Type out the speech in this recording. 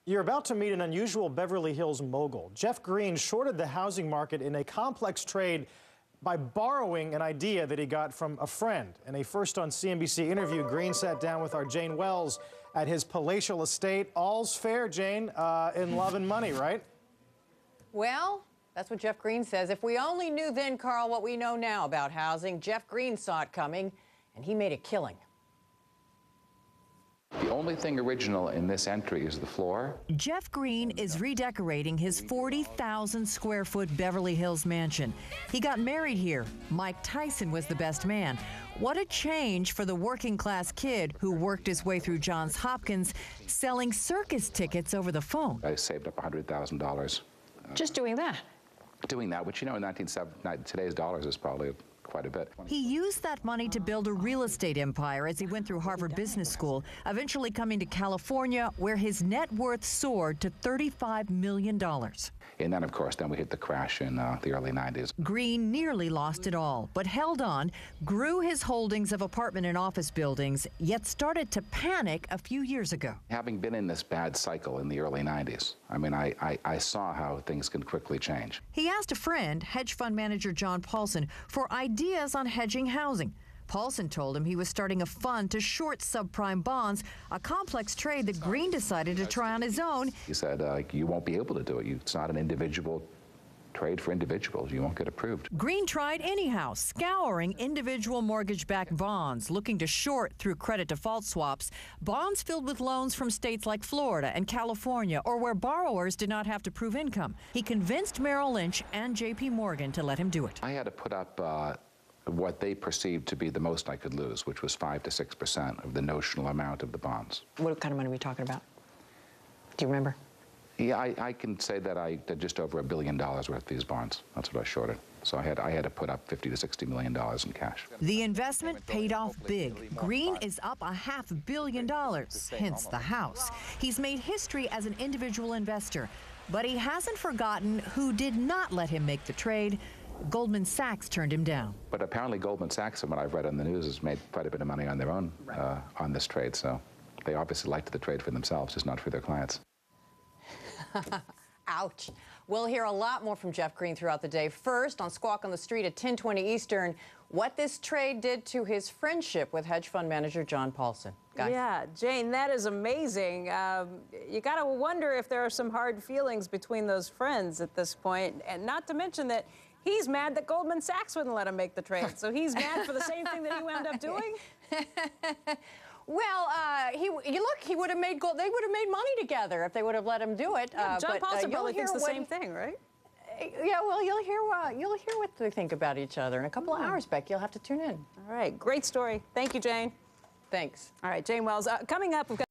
You're about to meet an unusual Beverly Hills mogul. Jeff Green shorted the housing market in a complex trade by borrowing an idea that he got from a friend. In a First on CNBC interview, Green sat down with our Jane Wells at his palatial estate. All's fair, Jane, in love and money, right? Well, that's what Jeff Green says. If we only knew then, Carl, what we know now about housing, Jeff Green saw it coming, and he made a killing. The only thing original in this entry is the floor. Jeff Green is redecorating his 40,000 square foot Beverly Hills mansion. He got married here. Mike Tyson was the best man. What a change for the working class kid who worked his way through Johns Hopkins selling circus tickets over the phone. I saved up $100,000. Just doing that? Doing that, which, you know, in today's dollars is probably quite a bit. He used that money to build a real estate empire as he went through Harvard Business School, eventually coming to California, where his net worth soared to $35 million. And then, of course, we hit the crash in the early 90s. Green nearly lost it all, but held on, grew his holdings of apartment and office buildings, yet started to panic a few years ago. Having been in this bad cycle in the early 90s, I mean, I saw how things can quickly change. He asked a friend, hedge fund manager John Paulson, for ideas on hedging housing. Paulson told him he was starting a fund to short subprime bonds, a complex trade that Green decided to try on his own. He said, you won't be able to do it. It's not an individual trade for individuals. You won't get approved. Green tried anyhow, scouring individual mortgage-backed bonds, looking to short through credit default swaps, bonds filled with loans from states like Florida and California, or where borrowers did not have to prove income. He convinced Merrill Lynch and J.P. Morgan to let him do it. I had to put up what they perceived to be the most I could lose, which was 5 to 6% of the notional amount of the bonds. What kind of money are we talking about? Do you remember? Yeah, I can say that I did just over $1 billion worth of these bonds. That's what I shorted. So I had to put up $50 to $60 million in cash. The investment paid off big. Green is up $500 million, hence the house. He's made history as an individual investor, but he hasn't forgotten who did not let him make the trade. Goldman Sachs turned him down. But apparently Goldman Sachs, from what I've read on the news, has made quite a bit of money on their own on this trade. So they obviously liked the trade for themselves, just not for their clients. Ouch. We'll hear a lot more from Jeff Green throughout the day. First, on Squawk on the Street at 10:20 Eastern, what this trade did to his friendship with hedge fund manager John Paulson. Guys. Yeah, Jane, that is amazing. You got to wonder if there are some hard feelings between those friends at this point, and not to mention that he's mad that Goldman Sachs wouldn't let him make the trade. So he's mad for the same thing that he wound up doing? Well, he would have made they would have made money together if they would have let him do it. Yeah, John Paulson probably thinks the same thing, right? Yeah, well, you'll hear what they think about each other in a couple of hours, Beck. You'll have to tune in. All right, great story. Thank you, Jane. Thanks. All right, Jane Wells. Coming up, we've got